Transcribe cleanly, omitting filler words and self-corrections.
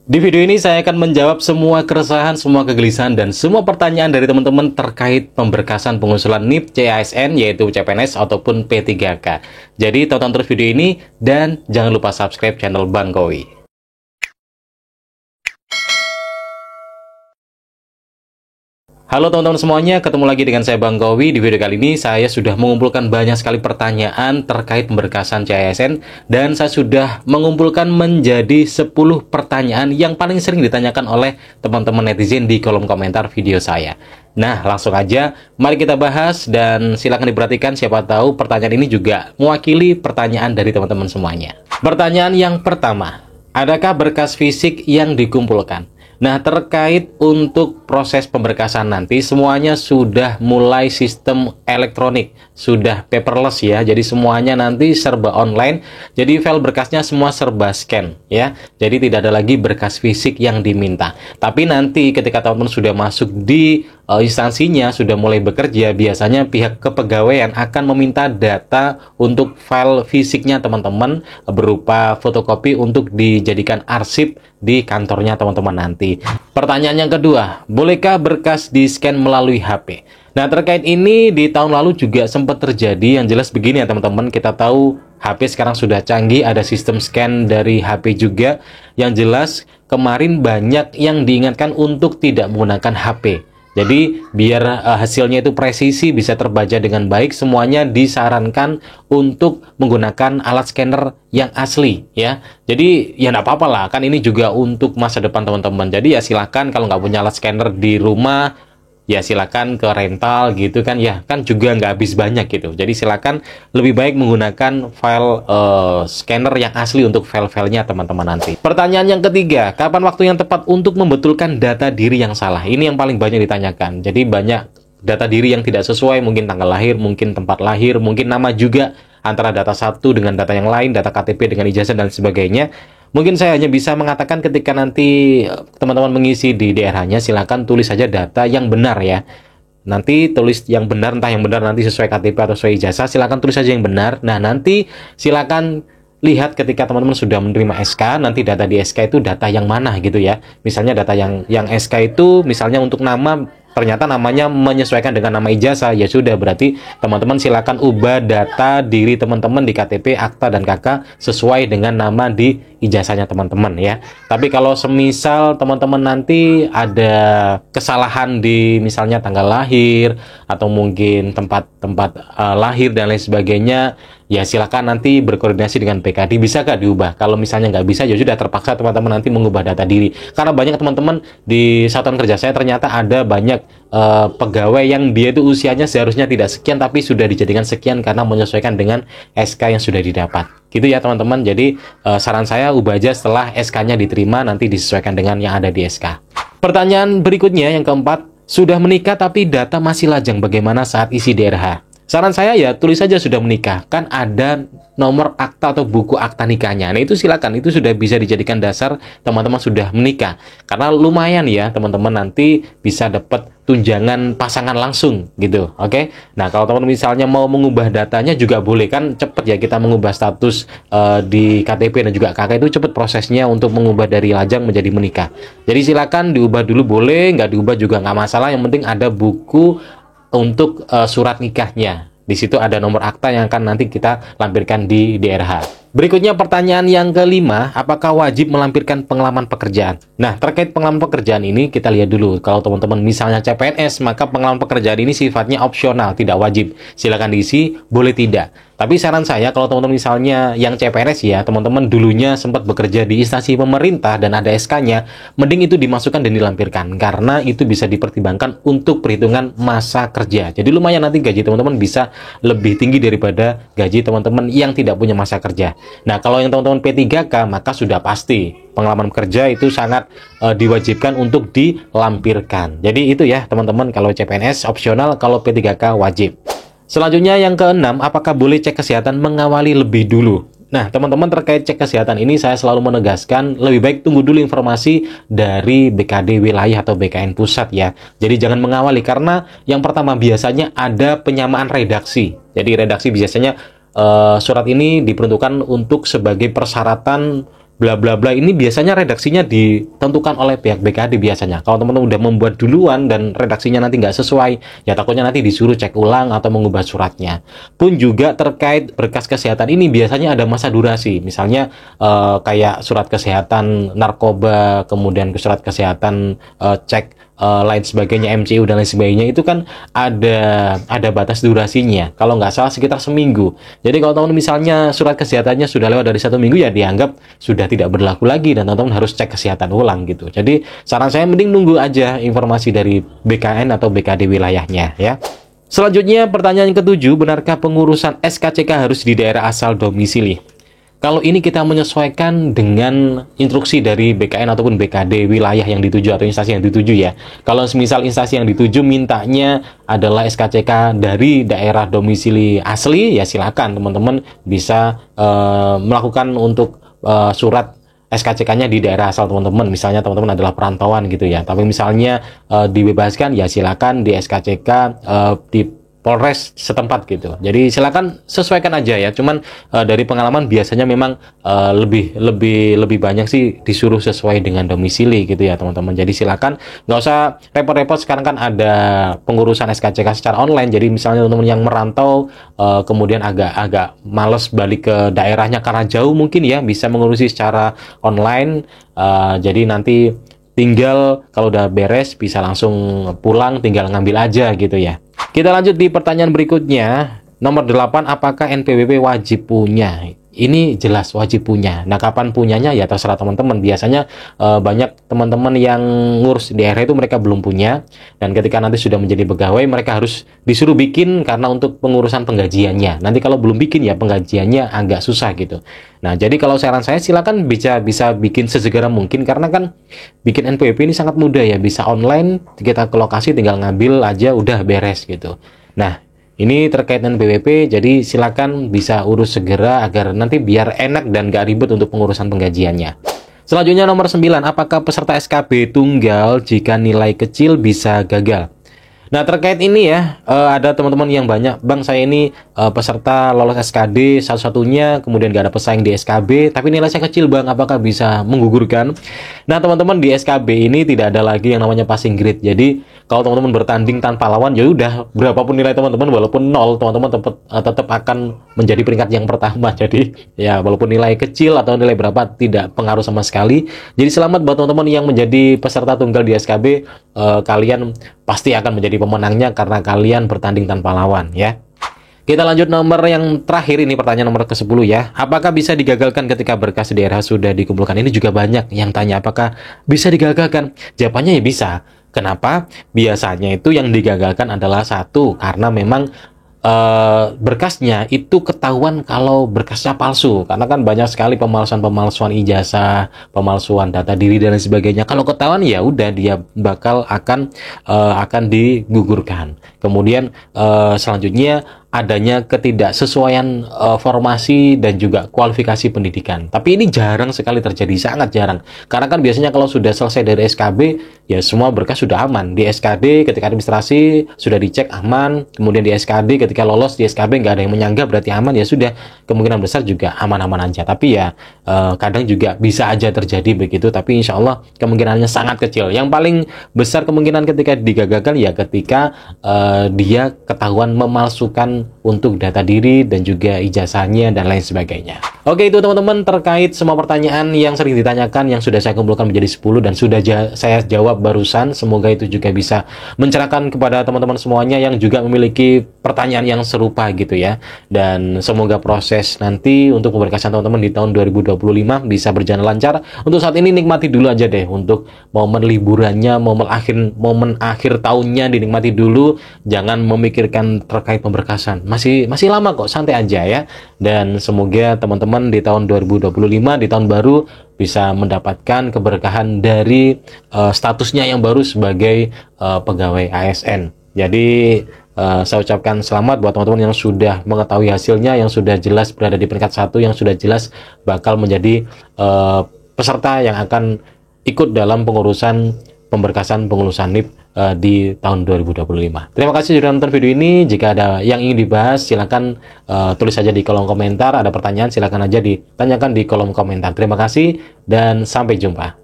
Di video ini saya akan menjawab semua keresahan, semua kegelisahan, dan semua pertanyaan dari teman-teman terkait pemberkasan pengusulan NIP CASN, yaitu CPNS ataupun P3K. Jadi tonton terus video ini dan jangan lupa subscribe channel Bang Kowi. Halo teman-teman semuanya, ketemu lagi dengan saya Bang Kowi. Di video kali ini saya sudah mengumpulkan banyak sekali pertanyaan terkait pemberkasan CASN, dan saya sudah mengumpulkan menjadi 10 pertanyaan yang paling sering ditanyakan oleh teman-teman netizen di kolom komentar video saya. Nah, langsung aja mari kita bahas dan silakan diperhatikan, siapa tahu pertanyaan ini juga mewakili pertanyaan dari teman-teman semuanya. Pertanyaan yang pertama, adakah berkas fisik yang dikumpulkan? Nah, terkait untuk proses pemberkasan nanti semuanya sudah mulai sistem elektronik, sudah paperless ya. Jadi semuanya nanti serba online. Jadi file berkasnya semua serba scan ya. Jadi tidak ada lagi berkas fisik yang diminta. Tapi nanti ketika teman-teman sudah masuk di instansinya, sudah mulai bekerja, biasanya pihak kepegawaian akan meminta data untuk file fisiknya teman-teman berupa fotokopi untuk dijadikan arsip di kantornya teman-teman nanti. Pertanyaan yang kedua, bolehkah berkas di-scan melalui HP? Nah, terkait ini di tahun lalu juga sempat terjadi. Yang jelas begini ya teman-teman, kita tahu HP sekarang sudah canggih, ada sistem scan dari HP juga. Yang jelas kemarin banyak yang diingatkan untuk tidak menggunakan HP. Jadi biar hasilnya itu presisi, bisa terbaca dengan baik, semuanya disarankan untuk menggunakan alat scanner yang asli ya. Jadi ya nggak apa-apa lah, kan ini juga untuk masa depan teman-teman. Jadi ya silakan kalau nggak punya alat scanner di rumah, ya silakan ke rental gitu kan ya, kan juga nggak habis banyak gitu. Jadi silakan lebih baik menggunakan file scanner yang asli untuk file-filenya teman-teman nanti. Pertanyaan yang ketiga, kapan waktu yang tepat untuk membetulkan data diri yang salah? Ini yang paling banyak ditanyakan. Jadi banyak data diri yang tidak sesuai, mungkin tanggal lahir, mungkin tempat lahir, mungkin nama juga, antara data satu dengan data yang lain, data KTP dengan ijazah dan sebagainya. Mungkin saya hanya bisa mengatakan ketika nanti teman-teman mengisi di daerahnya, silakan tulis saja data yang benar ya. Nanti tulis yang benar, entah yang benar nanti sesuai KTP atau sesuai ijazah, silakan tulis saja yang benar. Nah, nanti silakan lihat ketika teman-teman sudah menerima SK, nanti data di SK itu data yang mana gitu ya. Misalnya data yang SK itu misalnya untuk nama, ternyata namanya menyesuaikan dengan nama ijazah, ya sudah berarti teman-teman silakan ubah data diri teman-teman di KTP, akta, dan KK sesuai dengan nama di ijazahnya teman-teman ya. Tapi kalau semisal teman-teman nanti ada kesalahan di misalnya tanggal lahir atau mungkin tempat lahir dan lain sebagainya, ya silakan nanti berkoordinasi dengan PKD, bisakah diubah? Kalau misalnya nggak bisa, ya sudah terpaksa teman-teman nanti mengubah data diri. Karena banyak teman-teman di satuan kerja saya ternyata ada banyak pegawai yang dia itu usianya seharusnya tidak sekian tapi sudah dijadikan sekian karena menyesuaikan dengan SK yang sudah didapat. Gitu ya teman-teman. Jadi saran saya ubah aja setelah SK-nya diterima, nanti disesuaikan dengan yang ada di SK. Pertanyaan berikutnya yang keempat, sudah menikah tapi data masih lajang, bagaimana saat isi DRH? Saran saya ya tulis saja sudah menikah, kan ada nomor akta atau buku akta nikahnya. Nah itu silakan, itu sudah bisa dijadikan dasar teman-teman sudah menikah. Karena lumayan ya teman-teman, nanti bisa dapat tunjangan pasangan langsung gitu. Oke. Nah kalau teman-teman misalnya mau mengubah datanya juga boleh, kan cepet ya kita mengubah status di KTP dan juga KK itu cepet prosesnya untuk mengubah dari lajang menjadi menikah. Jadi silakan diubah dulu boleh, nggak diubah juga nggak masalah. Yang penting ada buku untuk surat nikahnya. Di situ ada nomor akta yang akan nanti kita lampirkan di DRH. Berikutnya pertanyaan yang kelima, apakah wajib melampirkan pengalaman pekerjaan? Nah, terkait pengalaman pekerjaan ini kita lihat dulu. Kalau teman-teman misalnya CPNS, maka pengalaman pekerjaan ini sifatnya opsional, tidak wajib. Silakan diisi, boleh tidak. Tapi saran saya kalau teman-teman misalnya yang CPNS ya, teman-teman dulunya sempat bekerja di instansi pemerintah dan ada SK-nya, mending itu dimasukkan dan dilampirkan karena itu bisa dipertimbangkan untuk perhitungan masa kerja. Jadi lumayan nanti gaji teman-teman bisa lebih tinggi daripada gaji teman-teman yang tidak punya masa kerja. Nah, kalau yang teman-teman P3K maka sudah pasti pengalaman kerja itu sangat diwajibkan untuk dilampirkan. Jadi itu ya teman-teman, kalau CPNS opsional, kalau P3K wajib. Selanjutnya yang keenam, apakah boleh cek kesehatan mengawali lebih dulu? Nah, teman-teman terkait cek kesehatan ini saya selalu menegaskan lebih baik tunggu dulu informasi dari BKD wilayah atau BKN pusat ya. Jadi jangan mengawali karena yang pertama biasanya ada penyamaan redaksi. Jadi redaksi biasanya surat ini diperuntukkan untuk sebagai persyaratan bla bla bla, ini biasanya redaksinya ditentukan oleh pihak BKD biasanya. Kalau teman-teman udah membuat duluan dan redaksinya nanti nggak sesuai, ya takutnya nanti disuruh cek ulang atau mengubah suratnya. Pun juga terkait berkas kesehatan ini biasanya ada masa durasi. Misalnya kayak surat kesehatan narkoba, kemudian surat kesehatan cek lain sebagainya, MCU dan lain sebagainya, itu kan ada batas durasinya. Kalau nggak salah sekitar seminggu. Jadi kalau teman misalnya surat kesehatannya sudah lewat dari 1 minggu, ya dianggap sudah tidak berlaku lagi dan teman-teman harus cek kesehatan ulang gitu. Jadi saran saya mending nunggu aja informasi dari BKN atau BKD wilayahnya ya. Selanjutnya pertanyaan ke-7, benarkah pengurusan SKCK harus di daerah asal domisili? Kalau ini kita menyesuaikan dengan instruksi dari BKN ataupun BKD wilayah yang dituju atau instansi yang dituju ya. Kalau misal instansi yang dituju mintanya adalah SKCK dari daerah domisili asli, ya silakan teman-teman bisa melakukan untuk surat SKCK-nya di daerah asal teman-teman. Misalnya teman-teman adalah perantauan gitu ya. Tapi misalnya dibebaskan, ya silakan di SKCK di Polres setempat gitu. Jadi silakan sesuaikan aja ya. Cuman dari pengalaman biasanya memang lebih banyak sih disuruh sesuai dengan domisili gitu ya teman-teman. Jadi silakan nggak usah repot-repot. Sekarang kan ada pengurusan SKCK secara online. Jadi misalnya teman-teman yang merantau kemudian agak males balik ke daerahnya karena jauh, mungkin ya bisa mengurusi secara online. Jadi nanti tinggal kalau udah beres bisa langsung pulang, tinggal ngambil aja gitu ya. Kita lanjut di pertanyaan berikutnya. Nomor 8, apakah NPWP wajib punya? Ini jelas wajib punya. Nah, kapan punyanya ya terserah teman-teman. Biasanya banyak teman-teman yang ngurus di daerah itu mereka belum punya, dan ketika nanti sudah menjadi pegawai mereka harus disuruh bikin karena untuk pengurusan penggajiannya. Nanti kalau belum bikin ya penggajiannya agak susah gitu. Nah, jadi kalau saran saya silakan bisa bikin sesegera mungkin, karena kan bikin NPWP ini sangat mudah ya, bisa online, kita ke lokasi tinggal ngambil aja udah beres gitu. Nah, ini terkait dengan BWP, jadi silakan bisa urus segera agar nanti biar enak dan gak ribet untuk pengurusan penggajiannya. Selanjutnya nomor 9, apakah peserta SKB tunggal jika nilai kecil bisa gagal? Nah, terkait ini ya, ada teman-teman yang banyak, Bang saya ini peserta lolos SKD satu-satunya, kemudian gak ada pesaing di SKB, tapi nilai saya kecil Bang, apakah bisa menggugurkan? Nah, teman-teman di SKB ini tidak ada lagi yang namanya passing grade. Jadi, kalau teman-teman bertanding tanpa lawan, ya udah berapapun nilai teman-teman, walaupun 0, teman-teman tetap akan menjadi peringkat yang pertama. Jadi, ya walaupun nilai kecil atau nilai berapa tidak pengaruh sama sekali. Jadi, selamat buat teman-teman yang menjadi peserta tunggal di SKB, kalian pasti akan menjadi pemenangnya karena kalian bertanding tanpa lawan ya. Kita lanjut nomor yang terakhir, ini pertanyaan nomor ke-10 ya. Apakah bisa digagalkan ketika berkas daerah sudah dikumpulkan? Ini juga banyak yang tanya apakah bisa digagalkan. Jawabannya ya bisa. Kenapa? Biasanya itu yang digagalkan adalah satu, karena memang berkasnya itu ketahuan kalau berkasnya palsu, karena kan banyak sekali pemalsuan ijazah, pemalsuan data diri dan lain sebagainya. Kalau ketahuan ya udah dia akan digugurkan. Kemudian selanjutnya adanya ketidaksesuaian formasi dan juga kualifikasi pendidikan. Tapi ini jarang sekali terjadi, sangat jarang. Karena kan biasanya kalau sudah selesai dari SKB, ya semua berkas sudah aman. Di SKD ketika administrasi sudah dicek aman, kemudian di SKD ketika lolos di SKB nggak ada yang menyanggah berarti aman, ya sudah, kemungkinan besar juga aman-aman aja. Tapi ya kadang juga bisa aja terjadi begitu, tapi insya Allah kemungkinannya sangat kecil. Yang paling besar kemungkinan ketika digagalkan ya ketika dia ketahuan memalsukan untuk data diri dan juga ijazahnya dan lain sebagainya. Oke, itu teman-teman terkait semua pertanyaan yang sering ditanyakan yang sudah saya kumpulkan menjadi 10 dan sudah saya jawab barusan. Semoga itu juga bisa mencerahkan kepada teman-teman semuanya yang juga memiliki pertanyaan yang serupa gitu ya. Dan semoga proses nanti untuk pemberkasan teman-teman di tahun 2025 bisa berjalan lancar. Untuk saat ini nikmati dulu aja deh untuk momen liburannya, momen akhir tahunnya dinikmati dulu. Jangan memikirkan terkait pemberkasan. Masih lama kok, santai aja ya. Dan semoga teman-teman di tahun 2025, di tahun baru, bisa mendapatkan keberkahan dari statusnya yang baru sebagai pegawai ASN. Jadi saya ucapkan selamat buat teman-teman yang sudah mengetahui hasilnya, yang sudah jelas berada di peringkat 1, yang sudah jelas bakal menjadi peserta yang akan ikut dalam pengurusan pemberkasan pengurusan NIP di tahun 2025. Terima kasih sudah nonton video ini. Jika ada yang ingin dibahas, silakan tulis saja di kolom komentar. Ada pertanyaan, silakan aja ditanyakan di kolom komentar. Terima kasih dan sampai jumpa.